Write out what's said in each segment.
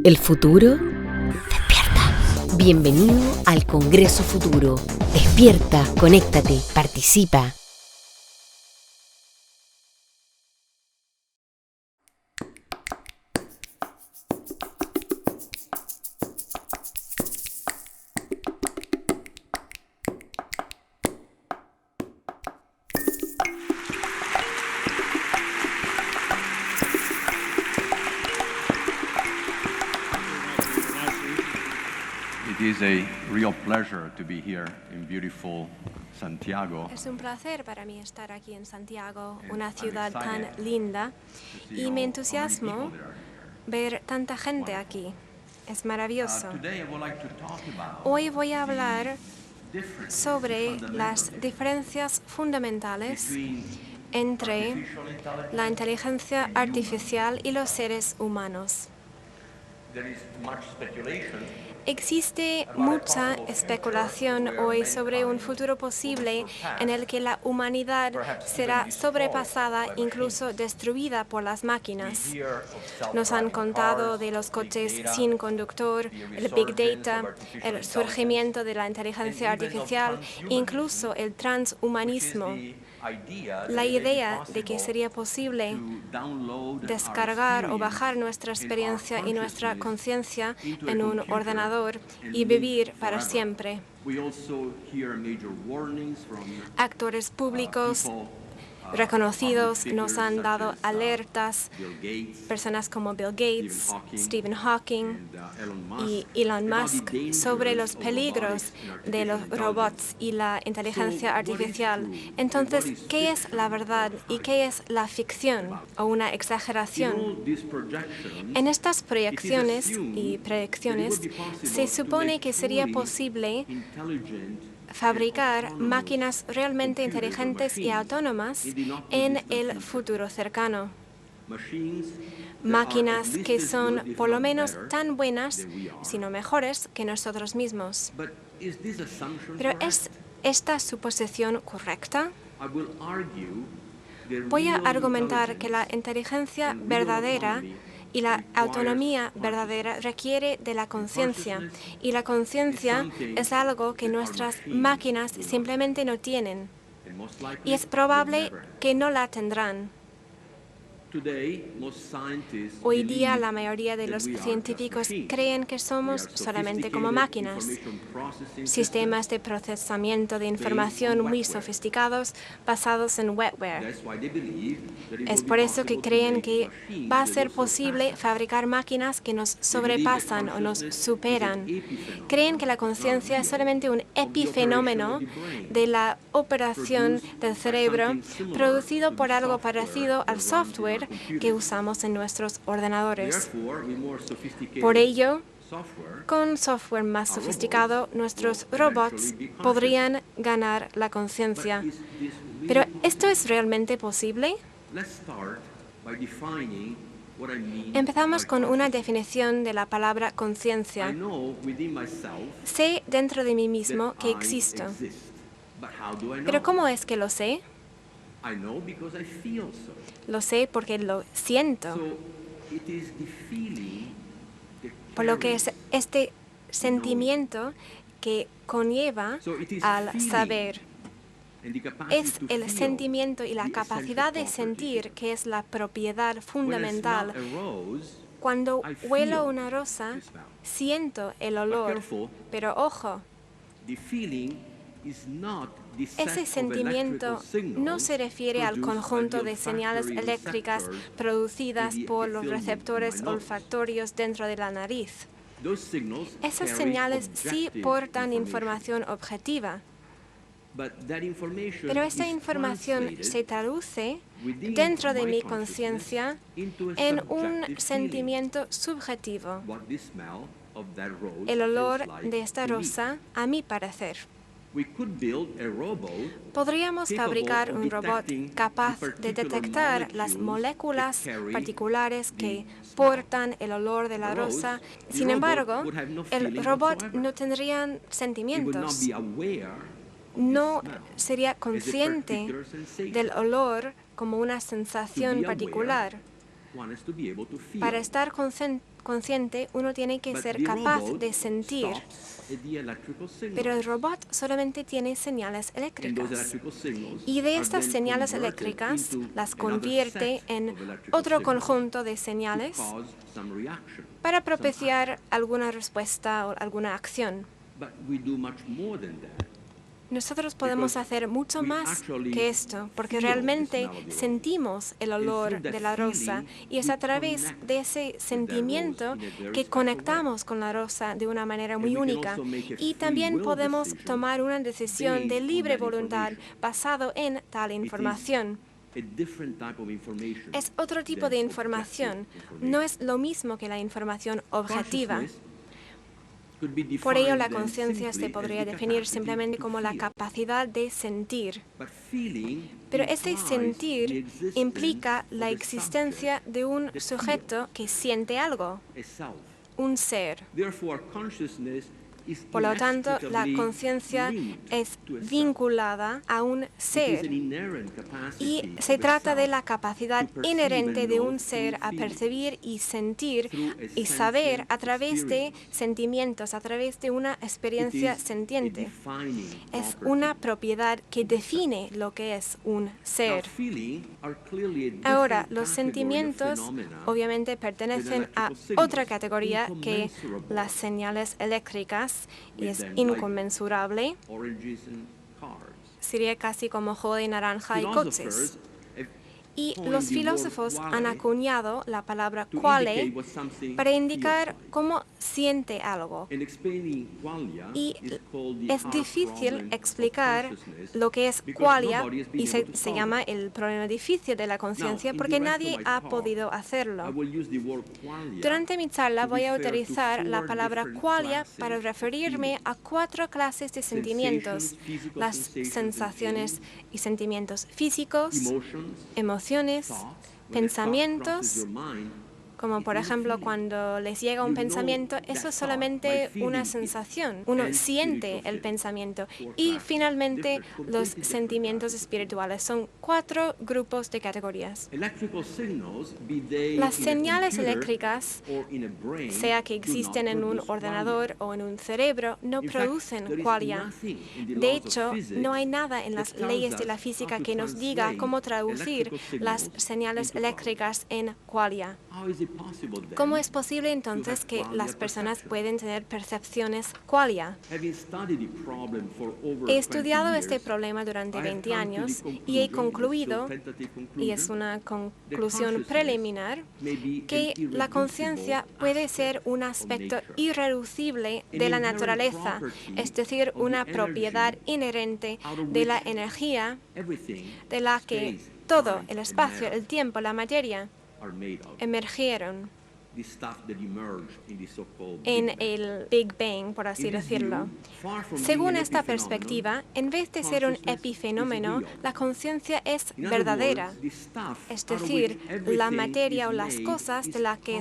¿El futuro? Despierta. Bienvenido al Congreso Futuro. Despierta, conéctate, participa. It is a real pleasure to be here in beautiful Santiago. Es un placer para mí estar aquí en Santiago, una ciudad tan linda, y me entusiasmo ver tanta gente aquí. Es maravilloso. Hoy voy a hablar sobre las diferencias fundamentales entre la inteligencia artificial y los seres humanos. Existe mucha especulación hoy sobre un futuro posible en el que la humanidad será sobrepasada, incluso destruida por las máquinas. Nos han contado de los coches sin conductor, el Big Data, el surgimiento de la inteligencia artificial, incluso el transhumanismo. La idea de que sería posible descargar o bajar nuestra experiencia y nuestra conciencia en un ordenador y vivir para siempre. Actores públicos reconocidos nos han dado alertas, personas como Bill Gates, Stephen Hawking y Elon Musk, sobre los peligros de los robots y la inteligencia artificial. Entonces, ¿qué es la verdad y qué es la ficción o una exageración? En estas proyecciones y predicciones se supone que sería posible fabricar máquinas realmente inteligentes y autónomas en el futuro cercano. Máquinas que son por lo menos tan buenas, si no mejores, que nosotros mismos. Pero ¿es esta suposición correcta? Voy a argumentar que la inteligencia verdadera y la autonomía verdadera requiere de la conciencia, y la conciencia es algo que nuestras máquinas simplemente no tienen, y es probable que no la tendrán. Hoy día la mayoría de los científicos creen que somos solamente como máquinas, sistemas de procesamiento de información muy sofisticados basados en wetware. Es por eso que creen que va a ser posible fabricar máquinas que nos sobrepasan o nos superan. Creen que la conciencia es solamente un epifenómeno de la operación del cerebro producido por algo parecido al software que usamos en nuestros ordenadores. Por ello, con software más sofisticado, nuestros robots podrían ganar la conciencia. ¿Pero esto es realmente posible? Empezamos con una definición de la palabra conciencia. Sé dentro de mí mismo que existo. ¿Pero cómo es que lo sé? Lo sé porque lo siento. Por lo que es este sentimiento que conlleva al saber. Es el sentimiento y la capacidad de sentir que es la propiedad fundamental. Cuando huelo una rosa, siento el olor, pero ojo, ese sentimiento no se refiere al conjunto de señales eléctricas producidas por los receptores olfatorios dentro de la nariz. Esas señales sí portan información objetiva, pero esta información se traduce dentro de mi conciencia en un sentimiento subjetivo, el olor de esta rosa, a mi parecer. Podríamos fabricar un robot capaz de detectar las moléculas particulares que portan el olor de la rosa. Sin embargo, el robot no tendría sentimientos. No sería consciente del consciente, uno tiene que ser capaz de sentir. Pero el robot solamente tiene señales eléctricas. Y de estas señales eléctricas las convierte en otro conjunto de señales para propiciar alguna respuesta o alguna acción. Nosotros podemos hacer mucho más que esto, porque realmente sentimos el olor de la rosa y es a través de ese sentimiento que conectamos con la rosa de una manera muy única. Y también podemos tomar una decisión de libre voluntad basado en tal información. Es otro tipo de información, no es lo mismo que la información objetiva. Por ello, la conciencia se podría definir simplemente como la capacidad de sentir. Pero ese sentir implica la existencia de un sujeto que siente algo, un ser. Por lo tanto, la conciencia es vinculada a un ser y se trata de la capacidad inherente de un ser a percibir y sentir y saber a través de sentimientos, a través de una experiencia sintiente. Es una propiedad que define lo que es un ser. Ahora, los sentimientos obviamente pertenecen a otra categoría que las señales eléctricas y es inconmensurable. Sería casi como juego de naranja y coches. Y los filósofos han acuñado la palabra quale para indicar cómo siente algo. Y es difícil explicar lo que es qualia y se llama el problema difícil de la conciencia porque nadie ha podido hacerlo. Durante mi charla voy a utilizar la palabra qualia para referirme a 4 clases de sentimientos: las sensaciones y sentimientos físicos, emociones, pensamientos, como por ejemplo cuando les llega un pensamiento, eso es solamente una sensación, uno siente el pensamiento. Y finalmente los sentimientos espirituales, son 4 grupos de categorías. Las señales eléctricas, sea que existen en un ordenador o en un cerebro, no producen qualia. De hecho, no hay nada en las leyes de la física que nos diga cómo traducir las señales eléctricas en qualia. ¿Cómo es posible entonces que las personas pueden tener percepciones qualia? He estudiado este problema durante 20 años y he concluido, y es una conclusión preliminar, que la conciencia puede ser un aspecto irreducible de la naturaleza, es decir, una propiedad inherente de la energía de la que todo el espacio, el tiempo, la materia emergieron en el Big Bang, por así decirlo. Según esta perspectiva, en vez de ser un epifenómeno, la conciencia es verdadera. Es decir, la materia o las cosas de la que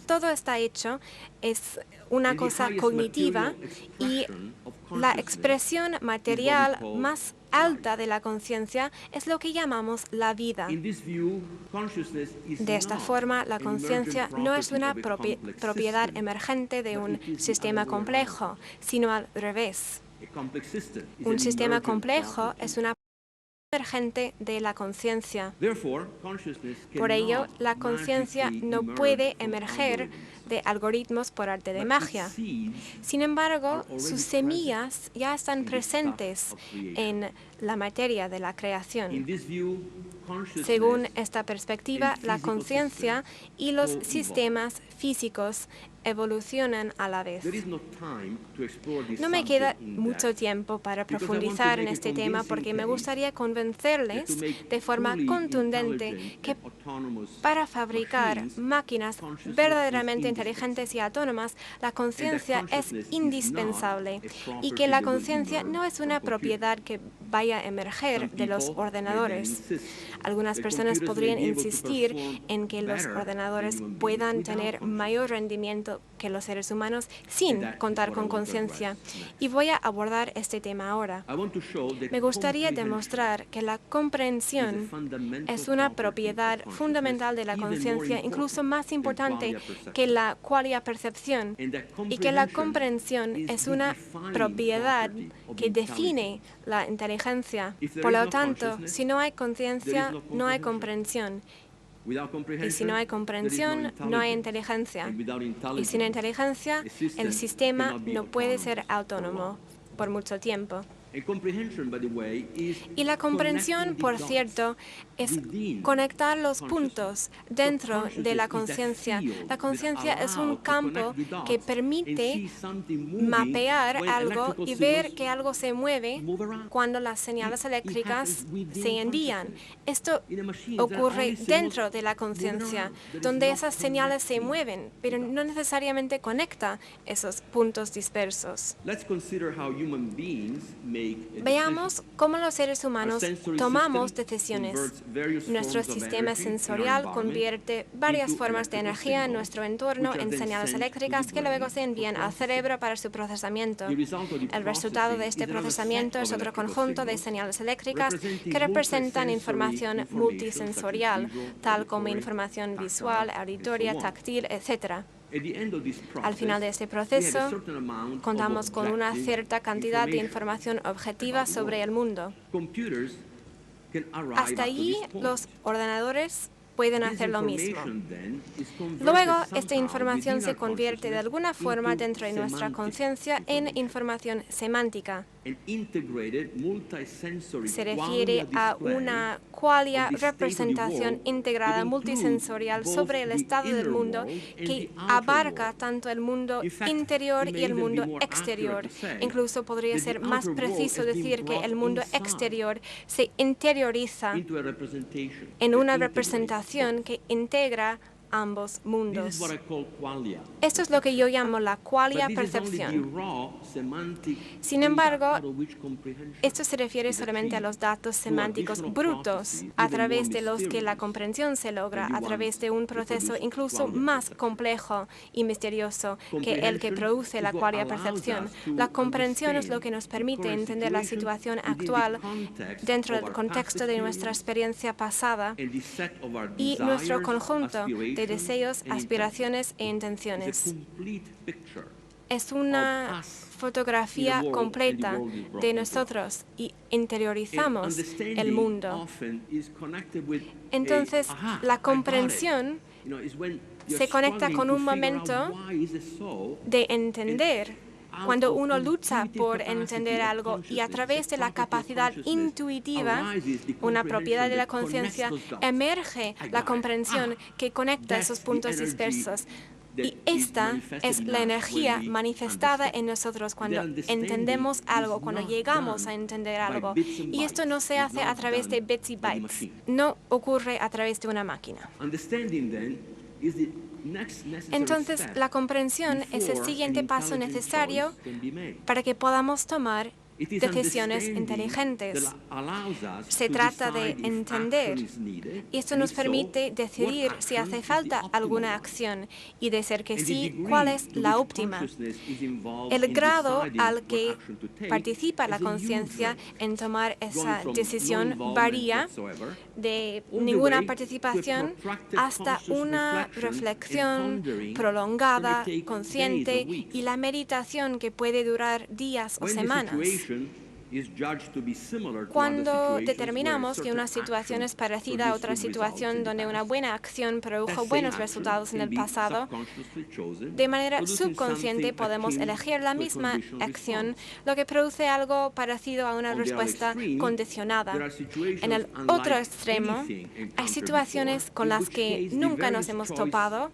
todo está hecho es una cosa cognitiva y la expresión material más alta de la conciencia es lo que llamamos la vida. De esta forma, la conciencia no es una propiedad emergente de un sistema complejo, sino al revés. Un sistema complejo es una emergente de la conciencia. Por ello, la conciencia no puede emerger de algoritmos por arte de magia. Sin embargo, sus semillas ya están presentes en la materia de la creación. Según esta perspectiva, la conciencia y los sistemas físicos evolucionan a la vez. No me queda mucho tiempo para profundizar en este tema porque me gustaría convencerles de forma contundente que para fabricar máquinas verdaderamente inteligentes y autónomas, la conciencia es indispensable y que la conciencia no es una propiedad que vaya a emerger de los ordenadores. Algunas personas podrían insistir en que los ordenadores puedan tener mayor rendimiento que los seres humanos sin contar con conciencia. Y voy a abordar este tema ahora. Me gustaría demostrar que la comprensión es una propiedad fundamental de la conciencia, incluso más importante que la qualia percepción, y que la comprensión es una propiedad que define la inteligencia. Por lo tanto, si no hay conciencia, no hay comprensión. Y si no hay comprensión, no hay inteligencia. Y sin inteligencia, el sistema no puede ser autónomo por mucho tiempo. Y la comprensión, por cierto, es conectar los puntos dentro de la conciencia. La conciencia es un campo que permite mapear algo y ver que algo se mueve cuando las señales eléctricas se envían. Esto ocurre dentro de la conciencia, donde esas señales se mueven, pero no necesariamente conecta esos puntos dispersos. Veamos cómo los seres humanos tomamos decisiones. Nuestro sistema sensorial convierte varias formas de energía en nuestro entorno en señales eléctricas que luego se envían al cerebro para su procesamiento. El resultado de este procesamiento es otro conjunto de señales eléctricas que representan información multisensorial, tal como información visual, auditoria, táctil, etc. Al final de este proceso, contamos con una cierta cantidad de información objetiva sobre el mundo. Hasta allí, los ordenadores pueden hacer lo mismo. Luego, esta información se convierte de alguna forma dentro de nuestra conciencia en información semántica. Se refiere a una qualia representación integrada multisensorial sobre el estado del mundo que abarca tanto el mundo interior y el mundo exterior. Incluso podría ser más preciso decir que el mundo exterior se interioriza en una representación que integra ambos mundos. Esto es lo que yo llamo la qualia percepción. Sin embargo, esto se refiere solamente a los datos semánticos brutos, a través de los que la comprensión se logra, a través de un proceso incluso más complejo y misterioso que el que produce la qualia percepción. La comprensión es lo que nos permite entender la situación actual dentro del contexto de nuestra experiencia pasada y nuestro conjunto de deseos, aspiraciones e intenciones. Es una fotografía completa de nosotros y interiorizamos el mundo. Entonces, la comprensión se conecta con un momento de entender. Cuando uno lucha por entender algo y a través de la capacidad intuitiva, una propiedad de la conciencia, emerge la comprensión que conecta esos puntos dispersos. Y esta es la energía manifestada en nosotros cuando entendemos algo, cuando llegamos a entender algo. Y esto no se hace a través de bits y bytes, no ocurre a través de una máquina. Entonces, la comprensión es el siguiente paso necesario para que podamos tomar decisiones inteligentes. Se trata de entender, y esto nos permite decidir si hace falta alguna acción y, de ser que sí, cuál es la óptima. El grado al que participa la conciencia en tomar esa decisión varía de ninguna participación hasta una reflexión prolongada, consciente, y la meditación que puede durar días o semanas. Cuando determinamos que una situación es parecida a otra situación donde una buena acción produjo buenos resultados en el pasado, de manera subconsciente podemos elegir la misma acción, lo que produce algo parecido a una respuesta condicionada. En el otro extremo, hay situaciones con las que nunca nos hemos topado,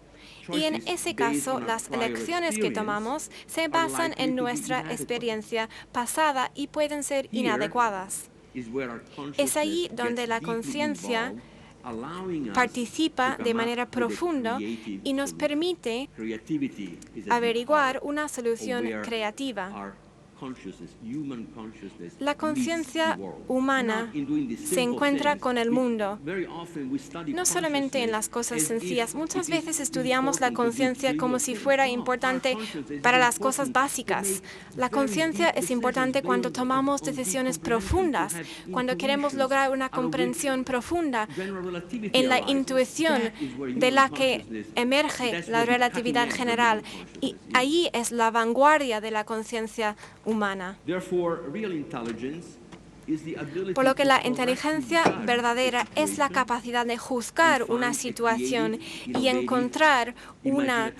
y en ese caso, las elecciones que tomamos se basan en nuestra experiencia pasada y pueden ser inadecuadas. Es allí donde la conciencia participa de manera profunda y nos permite averiguar una solución creativa. La conciencia humana se encuentra con el mundo, no solamente en las cosas sencillas. Muchas veces estudiamos la conciencia como si fuera importante para las cosas básicas. La conciencia es importante cuando tomamos decisiones profundas, cuando queremos lograr una comprensión profunda en la intuición de la que emerge la relatividad general. Y ahí es la vanguardia de la conciencia humana. Por lo que la inteligencia verdadera es la capacidad de juzgar una situación y encontrar una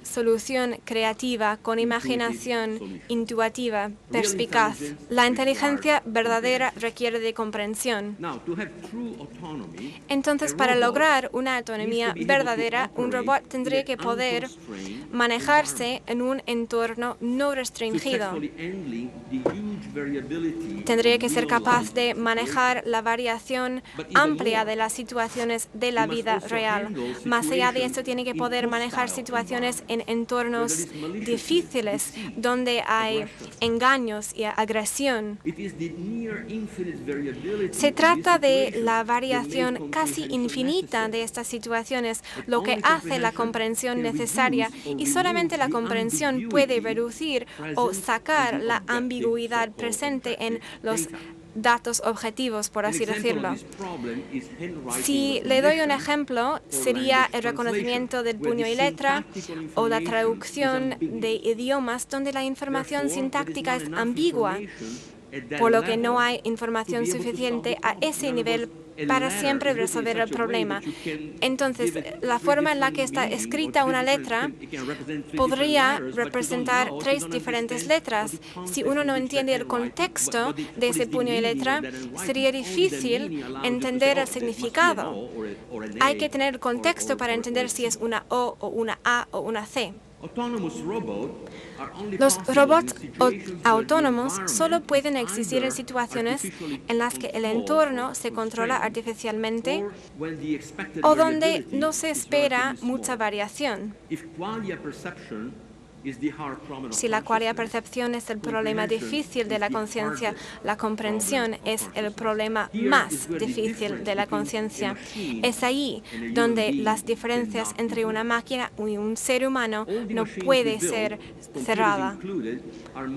solución creativa, con imaginación intuitiva, perspicaz. La inteligencia verdadera requiere de comprensión. Entonces, para lograr una autonomía verdadera, un robot tendría que poder manejarse en un entorno no restringido. Tendría que ser capaz de manejar la variación amplia de las situaciones de la vida real. Más allá de eso, tiene que poder manejar situaciones en entornos difíciles, donde hay engaños y agresión. Se trata de la variación casi infinita de estas situaciones, lo que hace la comprensión necesaria, y solamente la comprensión puede reducir o sacar la ambigüedad presente en los datos objetivos, por así decirlo. Si le doy un ejemplo, sería el reconocimiento del puño y letra o la traducción de idiomas donde la información sintáctica es ambigua, por lo que no hay información suficiente a ese nivel para siempre resolver el problema. Entonces, la forma en la que está escrita una letra podría representar 3 diferentes letras. Si uno no entiende el contexto de ese puño y letra, sería difícil entender el significado. Hay que tener contexto para entender si es una O o una A o una C. Los robots autónomos solo pueden existir en situaciones en las que el entorno se controla artificialmente o donde no se espera mucha variación. Si la qualia percepción es el problema difícil de la conciencia, la comprensión es el problema más difícil de la conciencia. Es ahí donde las diferencias entre una máquina y un ser humano no puede ser cerrada.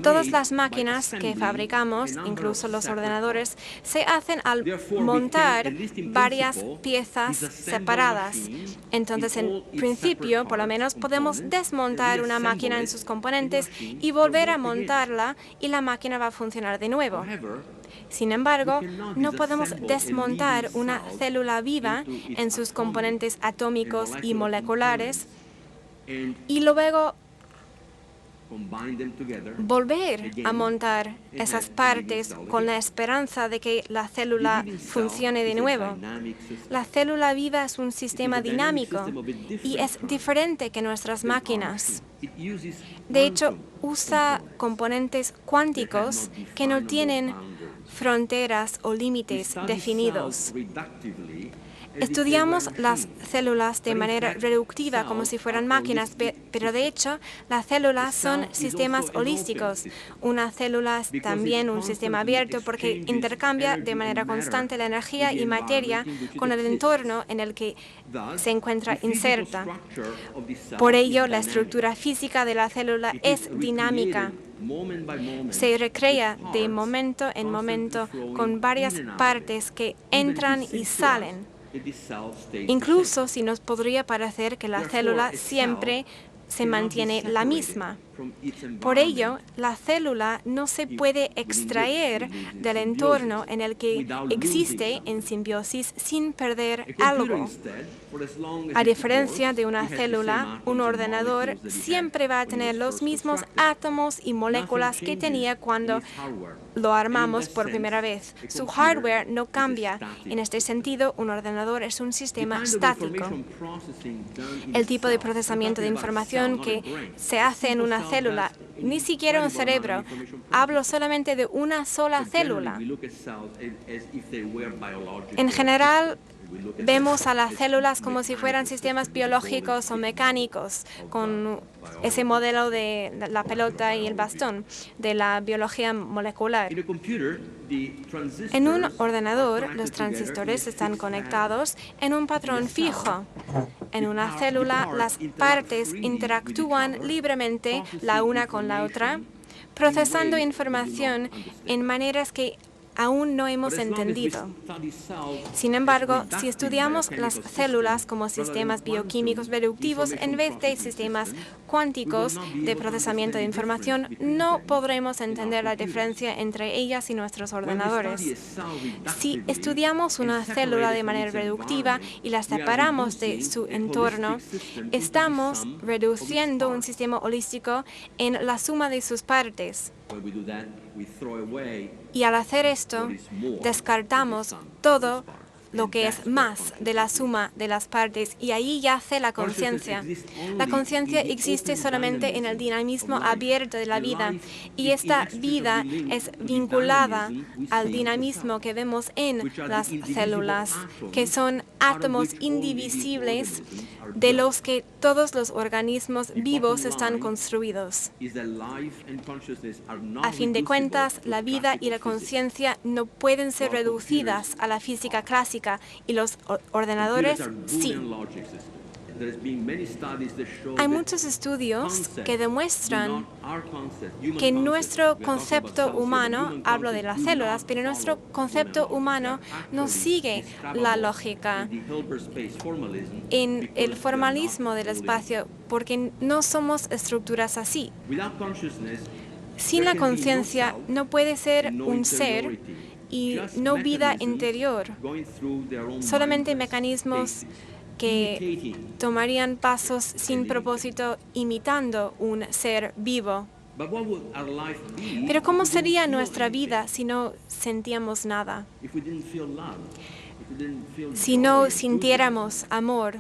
Todas las máquinas que fabricamos, incluso los ordenadores, se hacen al montar varias piezas separadas. Entonces, en principio, por lo menos, podemos desmontar una máquina en sus componentes y volver a montarla, y la máquina va a funcionar de nuevo. Sin embargo, no podemos desmontar una célula viva en sus componentes atómicos y moleculares y luego volver a montar esas partes con la esperanza de que la célula funcione de nuevo. La célula viva es un sistema dinámico y es diferente que nuestras máquinas. De hecho, usa componentes cuánticos que no tienen fronteras o límites definidos. Estudiamos las células de manera reductiva, como si fueran máquinas, pero de hecho las células son sistemas holísticos. Una célula es también un sistema abierto porque intercambia de manera constante la energía y materia con el entorno en el que se encuentra inserta. Por ello, la estructura física de la célula es dinámica. Se recrea de momento en momento con varias partes que entran y salen. Incluso si nos podría parecer que la célula siempre se mantiene la misma. Por ello, la célula no se puede extraer del entorno en el que existe en simbiosis sin perder algo. A diferencia de una célula, un ordenador siempre va a tener los mismos átomos y moléculas que tenía cuando lo armamos por primera vez. Su hardware no cambia. En este sentido, un ordenador es un sistema estático. El tipo de procesamiento de información que se hace en una célula, ni siquiera un cerebro, hablo solamente de una sola célula. En general, vemos a las células como si fueran sistemas biológicos o mecánicos, con ese modelo de la pelota y el bastón de la biología molecular. En un ordenador, los transistores están conectados en un patrón fijo. En una célula, las partes interactúan libremente la una con la otra, procesando información en maneras que aún no hemos entendido. Sin embargo, si estudiamos las células como sistemas bioquímicos reductivos en vez de sistemas cuánticos de procesamiento de información, no podremos entender la diferencia entre ellas y nuestros ordenadores. Si estudiamos una célula de manera reductiva y la separamos de su entorno, estamos reduciendo un sistema holístico en la suma de sus partes. Y al hacer esto, descartamos todo lo que es más de la suma de las partes, y ahí yace la conciencia. La conciencia existe solamente en el dinamismo abierto de la vida, y esta vida es vinculada al dinamismo que vemos en las células, que son átomos indivisibles de los que todos los organismos vivos están construidos. A fin de cuentas, la vida y la conciencia no pueden ser reducidas a la física clásica, y los ordenadores sí. Hay muchos estudios que demuestran que nuestro concepto humano, hablo de las células, pero nuestro concepto humano no sigue la lógica en el formalismo del espacio, porque no somos estructuras así. Sin la conciencia no puede ser un ser y no vida interior, solamente mecanismos que tomarían pasos sin propósito imitando un ser vivo. Pero ¿cómo sería nuestra vida si no sentíamos nada? Si no sintiéramos amor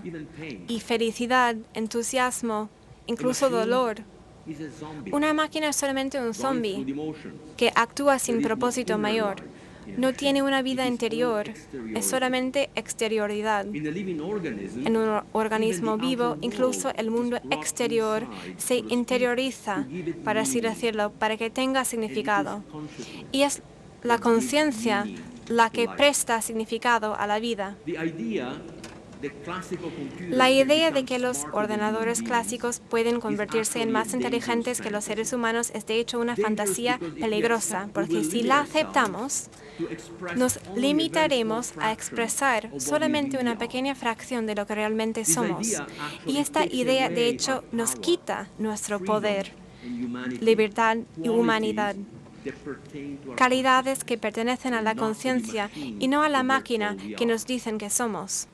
y felicidad, entusiasmo, incluso dolor. Una máquina es solamente un zombie que actúa sin propósito mayor. No tiene una vida interior, es solamente exterioridad. En un organismo vivo, incluso el mundo exterior se interioriza, para así decirlo, para que tenga significado. Y es la conciencia la que presta significado a la vida. La idea de que los ordenadores clásicos pueden convertirse en más inteligentes que los seres humanos es de hecho una fantasía peligrosa, porque si la aceptamos, nos limitaremos a expresar solamente una pequeña fracción de lo que realmente somos. Y esta idea, de hecho, nos quita nuestro poder, libertad y humanidad. Calidades que pertenecen a la conciencia y no a la máquina que nos dicen que somos.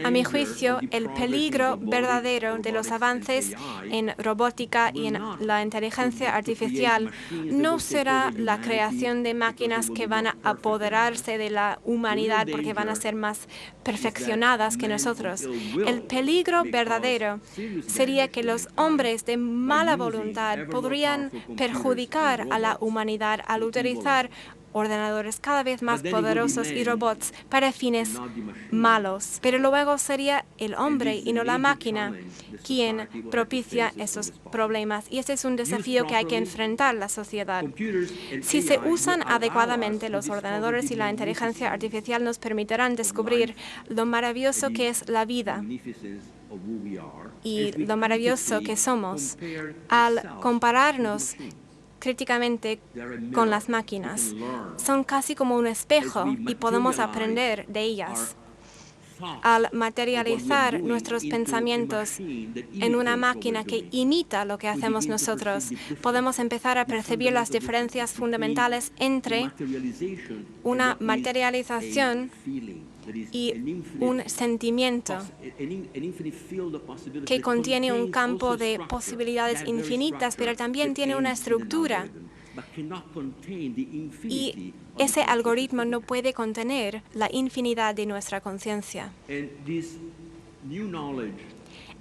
A mi juicio, el peligro verdadero de los avances en robótica y en la inteligencia artificial no será la creación de máquinas que van a apoderarse de la humanidad porque van a ser más perfeccionadas que nosotros. El peligro verdadero sería que los hombres de mala voluntad podrían perjudicar a la humanidad al utilizar ordenadores cada vez más poderosos y robots para fines malos. Pero luego sería el hombre y no la máquina quien propicia esos problemas. Y ese es un desafío que hay que enfrentar la sociedad. Si se usan adecuadamente, los ordenadores y la inteligencia artificial nos permitirán descubrir lo maravilloso que es la vida y lo maravilloso que somos al compararnos críticamente con las máquinas. Son casi como un espejo y podemos aprender de ellas. Al materializar nuestros pensamientos en una máquina que imita lo que hacemos nosotros, podemos empezar a percibir las diferencias fundamentales entre una materialización y un sentimiento que contiene un campo de posibilidades infinitas, pero también tiene una estructura. Y ese algoritmo no puede contener la infinidad de nuestra conciencia.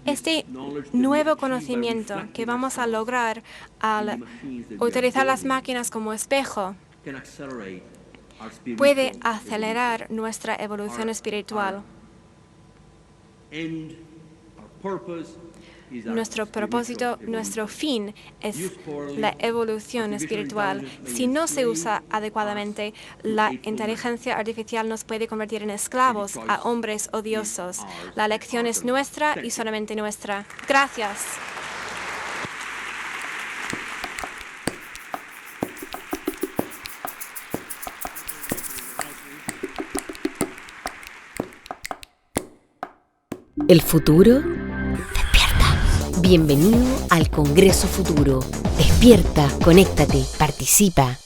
Este nuevo conocimiento que vamos a lograr al utilizar las máquinas como espejo puede acelerar nuestra evolución espiritual. Nuestro propósito, nuestro fin es la evolución espiritual. Si no se usa adecuadamente, la inteligencia artificial nos puede convertir en esclavos a hombres odiosos. La elección es nuestra y solamente nuestra. Gracias. ¿El futuro? Bienvenido al Congreso Futuro. Despierta, conéctate, participa.